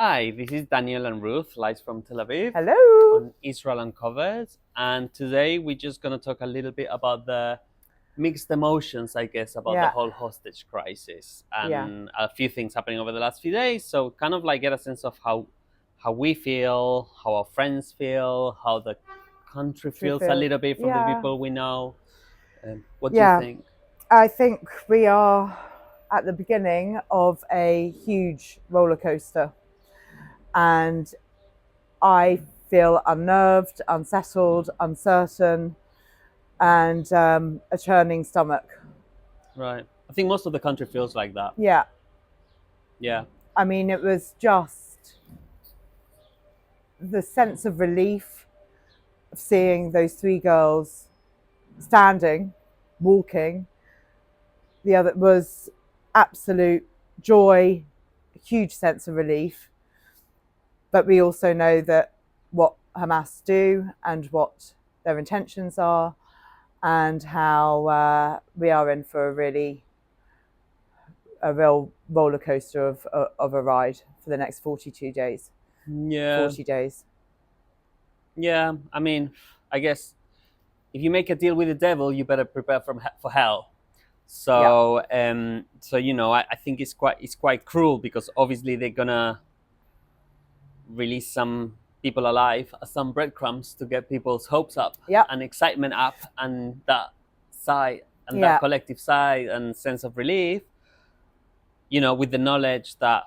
Hi, this is Daniel and Ruth, live from Tel Aviv Hello. on Israel Uncovered. And today we're just going to talk a little bit about the mixed emotions, I guess, about the Yeah, whole hostage crisis yeah. and a few things happening over the last few days. So, kind of like get a sense of how we feel, how our friends feel, how the country Do you feels a feel? little bit from the Yeah, people we know. What do you yeah. think? I think we are at the beginning of a huge roller coaster, and I feel unnerved, unsettled, uncertain, and a churning stomach. Right. I think most of the country feels like that. Yeah, Yeah. I mean, it was just the sense of relief of seeing those three girls standing, walking. The other was absolute joy, huge sense of relief. But we also know that what Hamas do and what their intentions are, and how we are in for a real roller coaster of a ride for the next 42 days, Yeah. 40 days. Yeah. I mean, I guess if you make a deal with the devil, you better prepare for hell. Yeah, So I think it's quite cruel because obviously they're gonna release some people alive as some breadcrumbs to get people's hopes up yeah, and excitement up and that sigh and that yeah, collective sigh and sense of relief. With the knowledge that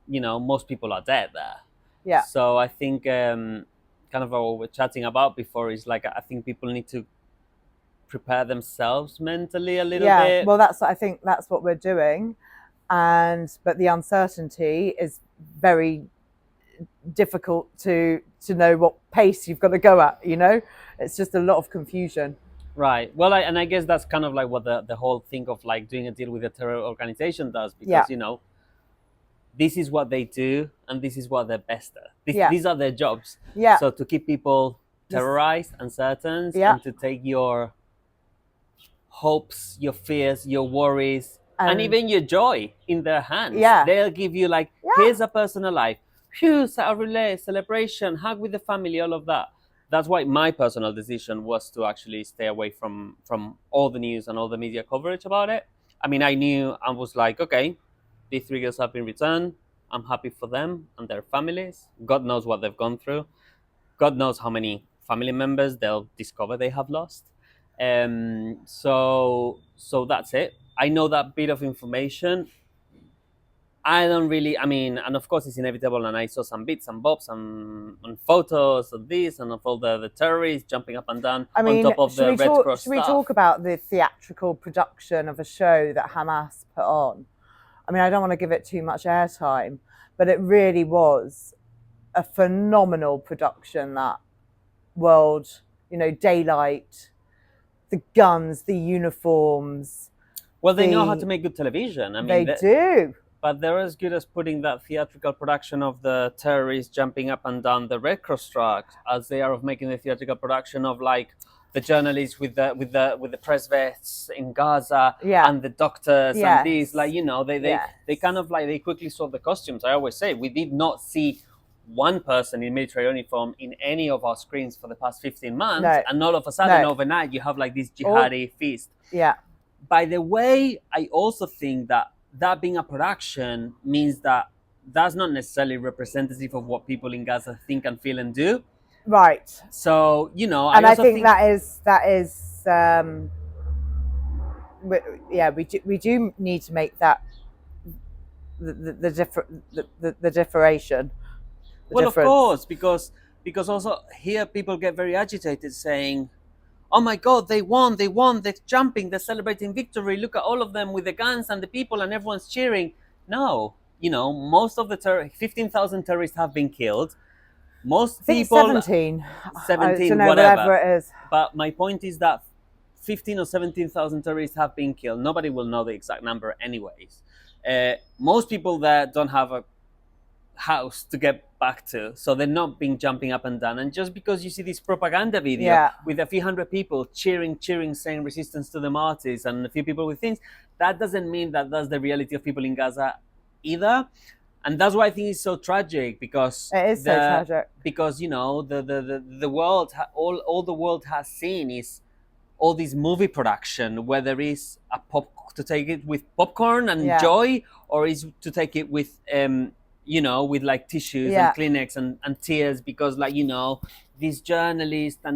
most people are dead there. yeah. So I think kind of what we were chatting about before is like I think people need to prepare themselves mentally a little Yeah, bit. well, I think that's what we're doing, but the uncertainty is very difficult to know what pace you've got to go at. It's just a lot of confusion. Right. Well, and I guess that's kind of like what the whole thing of like doing a deal with a terror organization does, Yeah, because this is what they do and this is what they're best at. yeah, These are their jobs. yeah. So to keep people This, terrorized, uncertain, yeah, and to take your hopes, your fears, your worries, and and even your joy in their hands. yeah, They'll give you like, yeah, here's a personal life, here's a relay, celebration, hug with the family, all of that. That's why my personal decision was to actually stay away from all the news and all the media coverage about it. I mean, I knew I was like, okay, these three girls have been returned. I'm happy for them and their families. God knows what they've gone through. God knows how many family members they'll discover they have lost. So that's it. I know that bit of information. I don't really. I mean, and of course it's inevitable. And I saw some bits and bobs and photos of this and of all the terrorists jumping up and down I on mean, top of should the we Red talk? Cross Should we stuff. talk about the theatrical production of a show that Hamas put on? I mean, I don't want to give it too much airtime, but it really was a phenomenal production. That world, daylight, the guns, the uniforms, Well, they know how to the make good television. I mean, they do. but they're as good as putting that theatrical production of the terrorists jumping up and down the Red Cross trucks as they are of making the theatrical production of like the journalists with the press vests in Gaza Yeah. and the doctors and these, like, Yes. Yes. they kind of like they quickly saw the costumes. I always say we did not see one person in military uniform in any of our screens for the past 15 months, No. and all of a sudden No. overnight you have like this All. jihadi feast. Yeah. By the way, I also think that being a production means that that's not necessarily representative of what people in Gaza think and feel and do. Right. So, I And I also think think, that is we, yeah, we do need to make that the different the differentiation the well, of difference. course, because also here people get very agitated saying, "Oh my God, they won, they're jumping, they're celebrating victory. Look at all of them with the guns and the people, and everyone's cheering." No, most of the 15,000 terrorists have been killed. I Most think people, 17. I don't 17, know, whatever. whatever it is. But my point is that 15 or 17,000 terrorists have been killed. Nobody will know the exact number, anyways. Most people there don't have a house to get back to, so they're not being jumping up and down. And just because you see this propaganda video Yeah. with a few hundred people cheering, saying resistance to the martyrs, and a few people with things, that doesn't mean that that's the reality of people in Gaza either. And that's why I think it's so tragic, because It is so tragic. the world, all the world has seen is all this movie production, whether it's a pop to take it with popcorn and Yeah. joy, or is to take it with with like tissues and Yeah. Kleenex and tears, because like these journalists and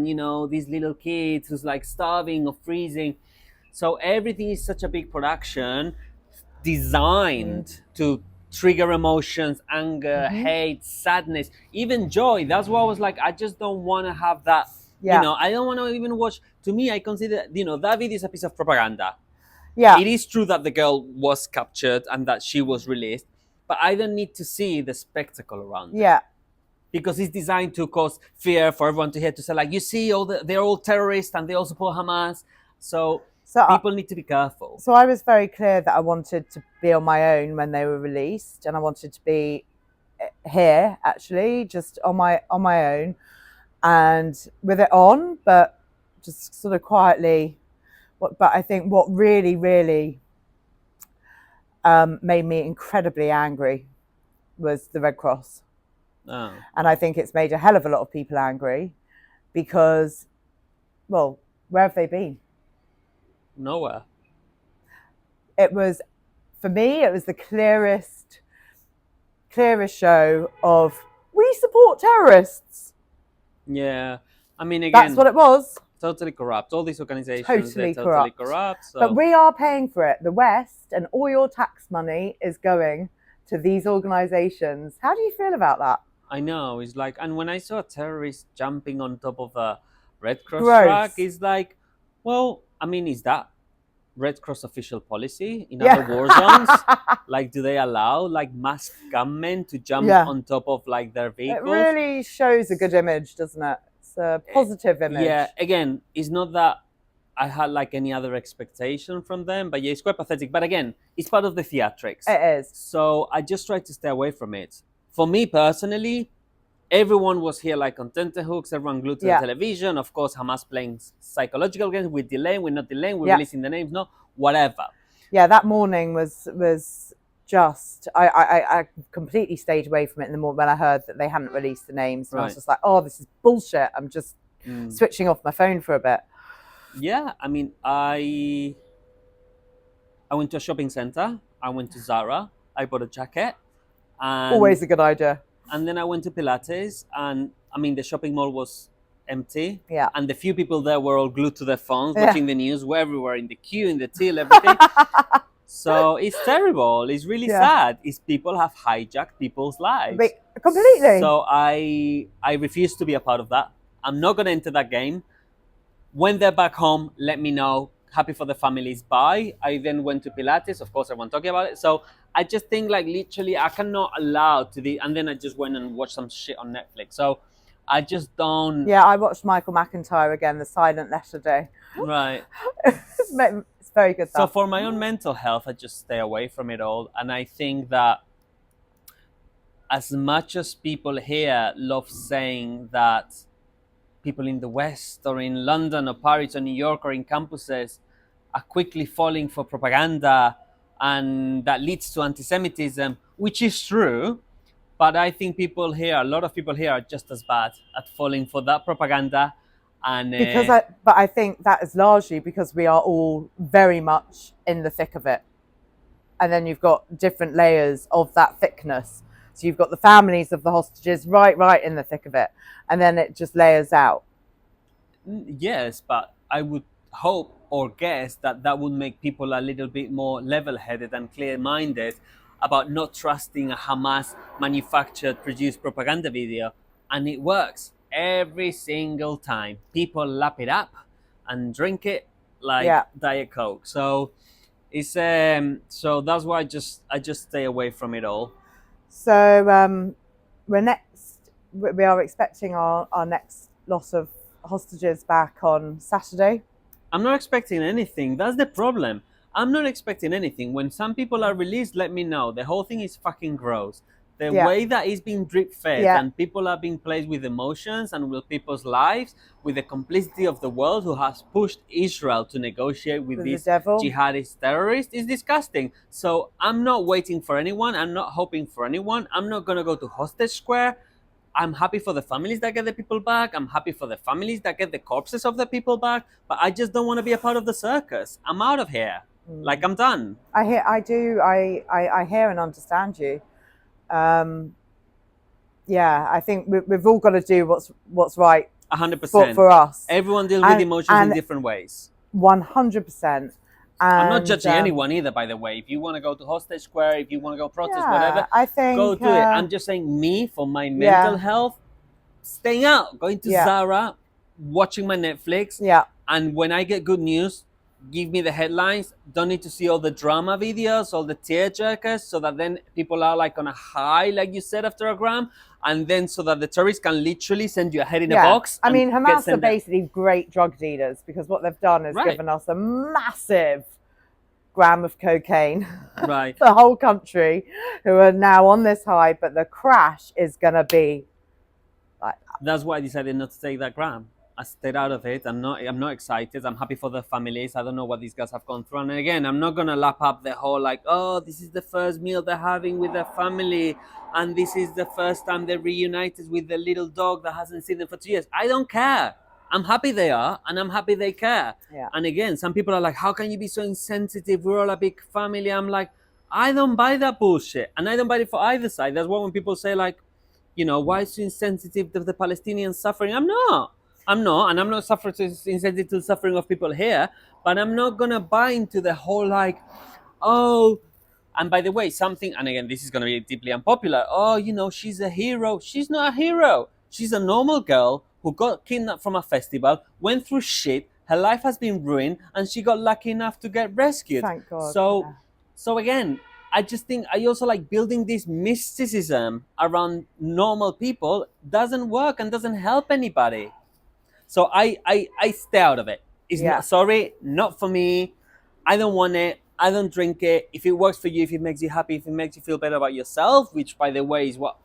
these little kids who's like starving or freezing. So everything is such a big production designed to trigger emotions, anger, hate, sadness, even joy. That's why I was like, I just don't want to have that. Yeah. I don't want to even watch. To me, I consider that video is a piece of propaganda. Yeah. It is true that the girl was captured and that she was released, but I don't need to see the spectacle around it, Yeah. because it's designed to cause fear for everyone to hear, to say like, you see, they're all terrorists and they all support Hamas. So So people need to be careful. So I was very clear that I wanted to be on my own when they were released, and I wanted to be here actually, just on my own, and with it on, but just sort of quietly. But I think what really, really made me incredibly angry was the Red Cross. Oh. And I think it's made a hell of a lot of people angry because, well, where have they been? Nowhere. It was, for me, it was the clearest show of we support terrorists. Yeah. I mean, again, that's what it was. Totally corrupt. All these organizations, Totally they're totally corrupt. So. But we are paying for it. The West, and all your tax money is going to these organizations. How do you feel about that? I know. It's like, and when I saw a terrorist jumping on top of a Red Cross Gross. truck, it's like, well, I mean, is that Red Cross official policy in other war zones? Like, do they allow like masked gunmen to jump on top of like their vehicles? It really shows a good image, doesn't it? It's a positive image. Yeah, again, it's not that I had like any other expectation from them, but yeah, it's quite pathetic. But again, it's part of the theatrics. It is. So I just try to stay away from it. For me personally, everyone was here like on tenterhooks, everyone glued to the television. Of course, Hamas playing psychological games. We're delaying, we're not delaying, we're releasing the names, no, whatever. Yeah, that morning was just, I completely stayed away from it in the morning when I heard that they hadn't released the names. And I was just like, oh, this is bullshit. I'm just switching off my phone for a bit. Yeah, I mean, I went to a shopping center. I went to Zara. I bought a jacket. And, always a good idea. And then I went to Pilates, and I mean, the shopping mall was empty. Yeah. And the few people there were all glued to their phones, watching the news. We're everywhere, in the queue, in the till, everything. So it's terrible. It's really sad. It's people have hijacked people's lives. Completely. So I refuse to be a part of that. I'm not going to enter that game. When they're back home, let me know. Happy for the families. Bye. I then went to Pilates. Of course, everyone talking about it. So I just think like literally I cannot allow to the, and then I just went and watched some shit on Netflix. So I just don't. Yeah, I watched Michael McIntyre again, The Silent Letter Day. Right. It's very good. So for my own mental health, I just stay away from it all. And I think that as much as people here love saying that people in the West or in London or Paris or New York or in campuses are quickly falling for propaganda, and that leads to anti-Semitism, which is true. But I think people here, a lot of people here, are just as bad at falling for that propaganda. And but I think that is largely because we are all very much in the thick of it. And then you've got different layers of that thickness. So you've got the families of the hostages right in the thick of it. And then it just layers out. Yes, but I would hope or guess that that would make people a little bit more level-headed and clear-minded about not trusting a Hamas manufactured, produced propaganda video. And it works every single time. People lap it up and drink it like Diet Coke. So it's so that's why I just stay away from it all. So we are expecting our next lot of hostages back on Saturday. I'm not expecting anything. That's the problem. I'm not expecting anything. When some people are released, let me know. The whole thing is fucking gross. The Yeah. way that it's being drip fed Yeah. and people are being placed with emotions and with people's lives, with the complicity of the world who has pushed Israel to negotiate with With the these devil. jihadist terrorists, is disgusting. So I'm not waiting for anyone. I'm not hoping for anyone. I'm not going to go to Hostage Square. I'm happy for the families that get the people back. I'm happy for the families that get the corpses of the people back. But I just don't want to be a part of the circus. I'm out of here. Like, I'm done. I hear and understand you. Yeah, I think we've all got to do what's right 100%. for us. Everyone deals with emotions in different ways. 100%. I'm not judging anyone either, by the way. If you want to go to Hostage Square, if you want to go protest, whatever, I think, go do it. I'm just saying, me, for my Yeah. mental health, staying out, going to Yeah. Zara, watching my Netflix, Yeah. and when I get good news, give me the headlines. Don't need to see all the drama videos, all the tearjerkers, so that then people are like on a high, like you said, after a gram, and then so that the terrorists can literally send you a head in a box. I mean, and get Hamas are sent out. basically great drug dealers, because what they've done is Right. given us a massive gram of cocaine Right. the whole country, who are now on this high, but the crash is going to be like, That's why I decided not to take that gram. I stayed out of it. I'm not excited. I'm happy for the families. I don't know what these guys have gone through. And again, I'm not gonna lap up the whole like, oh, this is the first meal they're having with their family, and this is the first time they're reunited with the little dog that hasn't seen them for 2 years. I don't care. I'm happy they are, and I'm happy they care. Yeah. And again, some people are like, how can you be so insensitive? We're all a big family. I'm like, I don't buy that bullshit, and I don't buy it for either side. That's why when people say like, why is you insensitive to the Palestinian suffering? I'm not. And I'm not insensitive to the suffering of people here. But I'm not gonna buy into the whole like, oh. And by the way, something, and again, this is gonna be deeply unpopular. Oh, she's a hero. She's not a hero. She's a normal girl who got kidnapped from a festival, went through shit. Her life has been ruined, and she got lucky enough to get rescued. Thank God. So again, I just think I also like building this mysticism around normal people doesn't work and doesn't help anybody. So I stay out of it. It's not, sorry, not for me. I don't want it. I don't drink it. If it works for you, if it makes you happy, if it makes you feel better about yourself, which by the way is what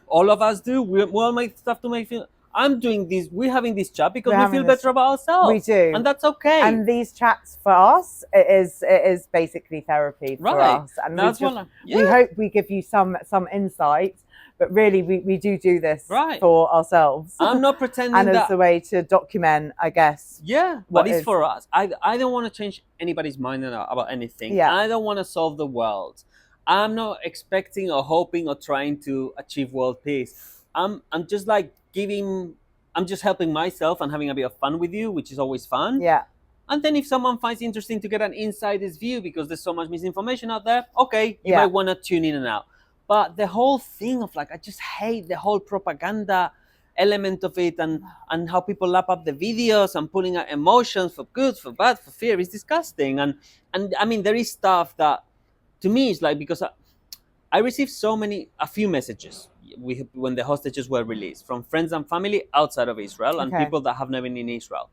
all of us do. We all make stuff to make feel. I'm doing this. We're having this chat because we feel better about ourselves. We do, and that's okay. And these chats for us, it is basically therapy for us. And that's we hope we give you some insight. But really, we do this for ourselves. I'm not pretending and as a way to document, I guess. Yeah, but it's for us. I don't want to change anybody's mind about anything. Yeah. I don't want to solve the world. I'm not expecting or hoping or trying to achieve world peace. I'm just like I'm just helping myself and having a bit of fun with you, which is always fun. Yeah. And then if someone finds it interesting to get an insider's view because there's so much misinformation out there, okay, you might want to tune in and out. But the whole thing of like, I just hate the whole propaganda element of it and how people lap up the videos and pulling out emotions for good, for bad, for fear is disgusting. And I mean, there is stuff that to me is like, because I received a few messages when the hostages were released from friends and family outside of Israel and people that have never been in Israel.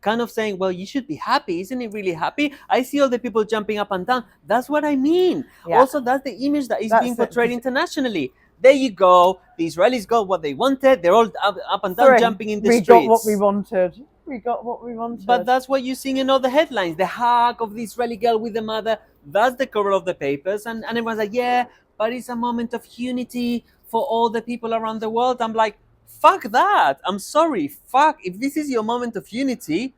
Kind of saying, well, you should be happy. Isn't it really happy? I see all the people jumping up and down. That's what I mean. Yeah. Also, that's the image that is being portrayed internationally. There you go. The Israelis got what they wanted. They're all up and down, jumping in the streets. We got what we wanted. We got what we wanted. But that's what you're seeing in all the headlines. The hug of the Israeli girl with the mother. That's the cover of the papers. And everyone's like, yeah, but it's a moment of unity for all the people around the world. I'm like, fuck that. I'm sorry. Fuck. If this is your moment of unity,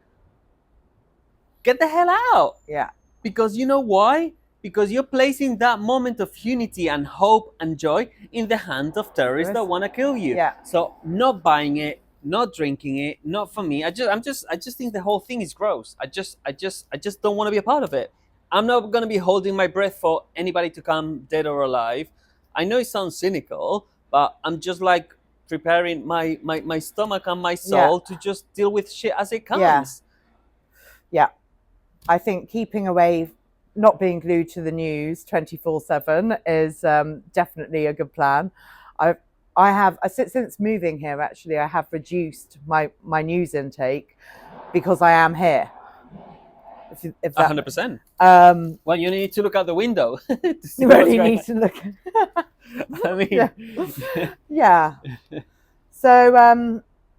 get the hell out. Yeah. Because you know why? Because you're placing that moment of unity and hope and joy in the hands of terrorists that want to kill you. Yeah. So not buying it, not drinking it, not for me. I just think the whole thing is gross. I just don't want to be a part of it. I'm not going to be holding my breath for anybody to come dead or alive. I know it sounds cynical, but I'm just like preparing my stomach and my soul to just deal with shit as it comes. Yeah. I think keeping away, not being glued to the news 24/7 is definitely a good plan. I have since moving here, actually, I have reduced my news intake because I am here. if that 100%. um, Well, you need to look out the window to see you what's really going need on. to look. I mean, Yeah. Yeah. So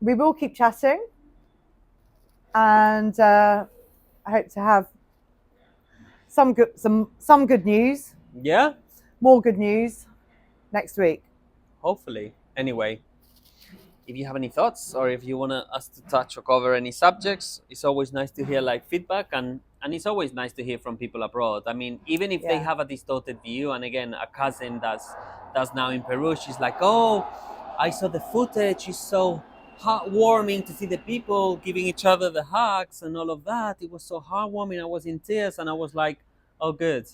we will keep chatting, and I hope to have some good news, yeah, more good news next week. hopefully. Anyway, if you have any thoughts or if you want us to touch or cover any subjects, it's always nice to hear like feedback, and it's always nice to hear from people abroad. I mean, even if they Yeah. have a distorted view, and again, a cousin that's now in Peru, she's like, oh, I saw the footage. It's so heartwarming to see the people giving each other the hugs and all of that. It was so heartwarming. I was in tears, and I was like, oh, good.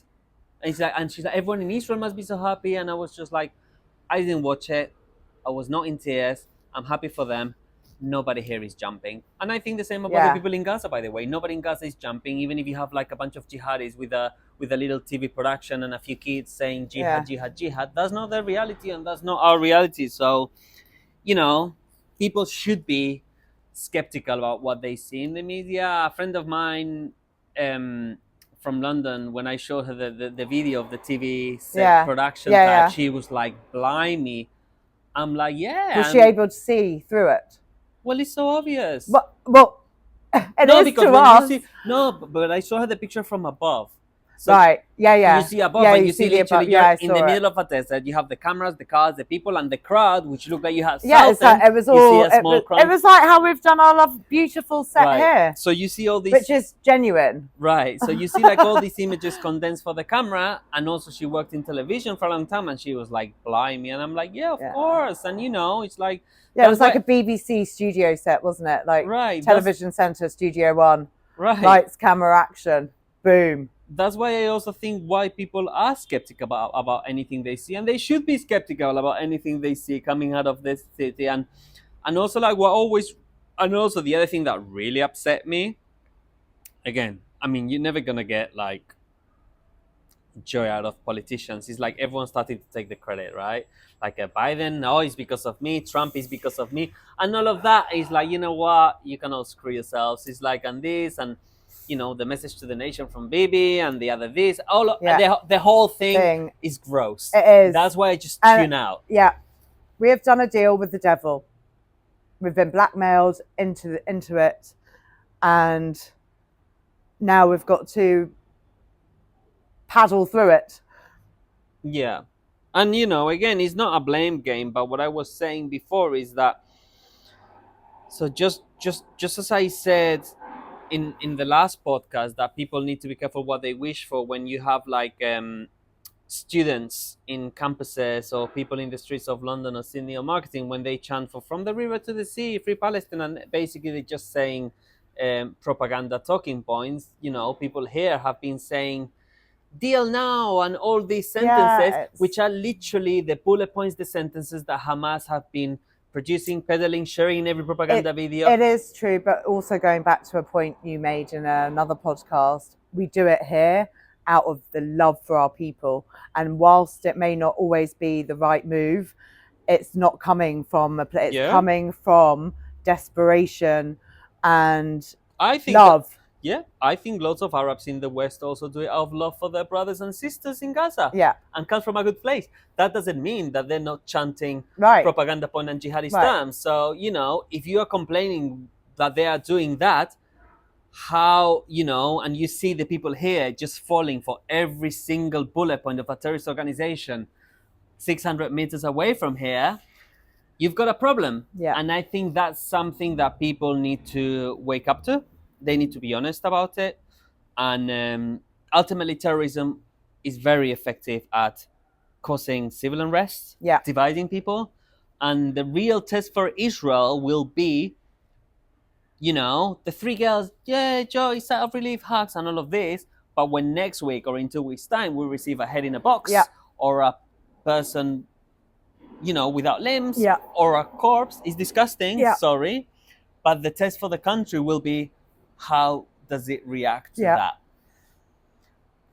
And it's like, and she's like, everyone in Israel must be so happy, and I was just like, I didn't watch it. I was not in tears. I'm happy for them. Nobody here is jumping. And I think the same about the Yeah. people in Gaza, by the way. Nobody in Gaza is jumping, even if you have like a bunch of jihadis with a little TV production and a few kids saying Yeah. jihad, jihad, jihad. That's not their reality, and that's not our reality. So, you know, people should be skeptical about what they see in the media. A friend of mine from London, when I showed her the video of the TV set Yeah. production Yeah. type, Yeah. she was like, blimey. I'm like, Was yeah. she able to see through it? Well, it's so obvious. Well, it No, is because to when you us. see, no, but I saw her the picture from above. So Right. Yeah. you Yeah. see above, Yeah. and You you see see the literally above. Yeah, you're I in the saw it. middle of a desert. You have the cameras, the cars, the people, and the crowd, which look like you have Yeah, it's Southend. like, it was You see all. a small It crowd. was like how we've done our beautiful set Right. here, So you see all these. which is genuine. Right. So you see like all these images condensed for the camera, and also she worked in television for a long time, and she was like, blimey. And I'm like, yeah, of Yeah. course. And you know, it's like, Yeah, it was that's like a BBC studio set, wasn't it? Like Right, Television Centre, Studio One, right. lights, camera, action, boom. That's why I also think why people are skeptical about anything they see, and they should be skeptical about anything they see coming out of this city. And also like we're always, and also the other thing that really upset me, again, I mean, you're never gonna get like joy out of politicians. It's like everyone started to take the credit, right? Like Biden, oh, it's because of me. Trump is because of me, and all of that is like, you know what? You can all screw yourselves. It's like, and this, and you know, the message to the nation from Bibi, and the other this, all of, Yeah. the whole thing is gross. It is. That's why I just And- tune out. Yeah, we have done a deal with the devil. We've been blackmailed into it, and now we've got to paddle through it. Yeah. And you know, again, it's not a blame game, but what I was saying before is that, so just as I said in the last podcast, that people need to be careful what they wish for when you have like students in campuses or people in the streets of London or Sydney or marketing, when they chant for from the river to the sea, free Palestine, and basically they're just saying propaganda talking points. You know, people here have been saying deal now and all these sentences, which are literally the bullet points, the sentences that Hamas have been producing, peddling, sharing in every propaganda video. It is true, but also going back to a point you made in another podcast, we do it here out of the love for our people. And whilst it may not always be the right move, it's not coming from a place, it's coming from desperation and I think love. I think lots of Arabs in the West also do it out of love for their brothers and sisters in Gaza. Yeah. And come from a good place. That doesn't mean that they're not chanting propaganda point and jihadi stamps. So, you know, if you are complaining that they are doing that, how, you know, and you see the people here just falling for every single bullet point of a terrorist organization 600 meters away from here, you've got a problem. Yeah. And I think that's something that people need to wake up to. They need to be honest about it. And ultimately, terrorism is very effective at causing civil unrest, dividing people. And the real test for Israel will be, you know, the three girls, yeah, joy, sigh of relief, hugs, and all of this. But when next week or in 2 weeks' time we receive a head in a box or a person, you know, without limbs or a corpse, is disgusting, sorry. But the test for the country will be, how does it react to that?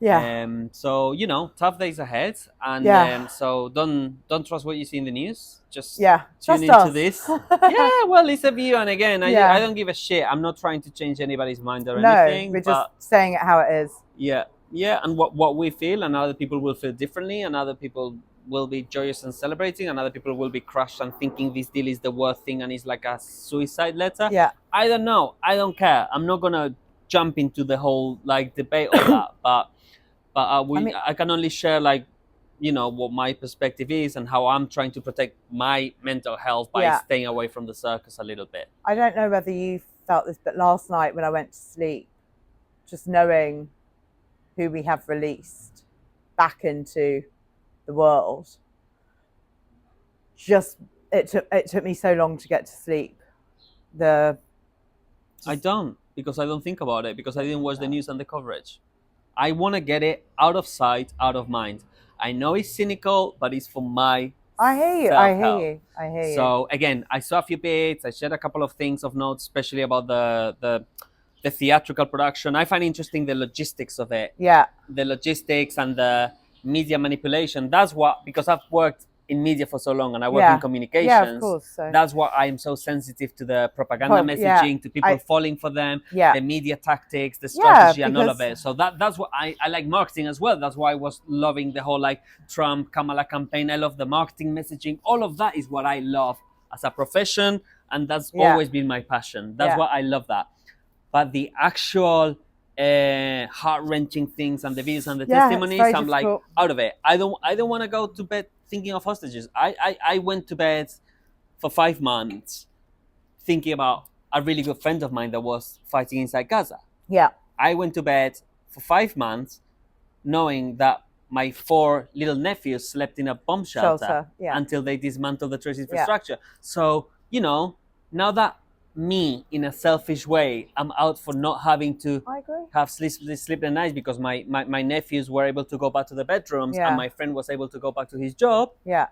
Yeah. So tough days ahead, and Yeah. so don't trust what you see in the news. Just Yeah. tune Trust into us. this. Yeah, well, it's a view, and again, I Yeah. don't give a shit. I'm not trying to change anybody's mind or No, anything, we're just but saying it how it is. yeah, yeah, and what we feel, and other people will feel differently, and other people will be joyous and celebrating, and other people will be crushed and thinking this deal is the worst thing and it's like a suicide letter. Yeah. I don't know. I don't care. I'm not gonna jump into the whole like debate of that, but I mean, I can only share like what my perspective is and how I'm trying to protect my mental health by yeah. staying away from the circus a little bit. I don't know whether you felt this, but last night when I went to sleep, just knowing who we have released back into the world, just it took me so long to get to sleep. The I just don't, because I don't think about it, because I didn't watch the news and the coverage. I want to get it out of sight, out of mind. I know it's cynical, but it's for my I hear you. I self hear help. you. I hear you. So again, I saw a few bits. I shared a couple of things of notes, especially about the theatrical production. I find interesting the logistics of it, Yeah. the logistics and the media manipulation. That's what, because I've worked in media for so long and I work in Yeah. Yeah. Of communications. course. So. That's why I'm so sensitive to the propaganda Yeah. messaging, to people I. falling for them, Yeah. the media tactics, the Yeah. strategy, and all of Because. it. So that's what I like marketing as well. That's why I was loving the whole like Trump Kamala campaign. I love the marketing messaging. All of that is what I love as a profession, and that's Yeah. always been my passion. That's Yeah. why I love that. But the actual heart wrenching things and the videos and the Yeah. It's testimonies, very I'm like difficult. out of it. I don't want to go to bed thinking of hostages. I went to bed for 5 months thinking about a really good friend of mine that was fighting inside Gaza. Yeah. I went to bed for 5 months knowing that my four little nephews slept in a bomb shelter Shelter. Yeah. until they dismantled the trace Yeah. infrastructure. So, now that me, in a selfish way, I'm out for not having to I agree. have sleepless nights because my nephews were able to go back to the bedrooms and Yeah. my friend was able to go back to his job. Yeah.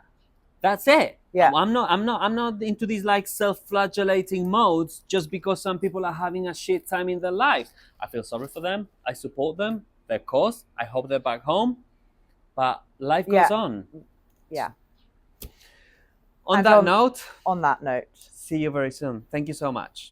That's it. Yeah. I'm not into these like self-flagellating modes just because some people are having a shit time in their lives. I feel sorry for them. I support them, their cause. I hope they're back home. But life goes Yeah. on. Yeah. On And that note, on that note. see you very soon. Thank you so much.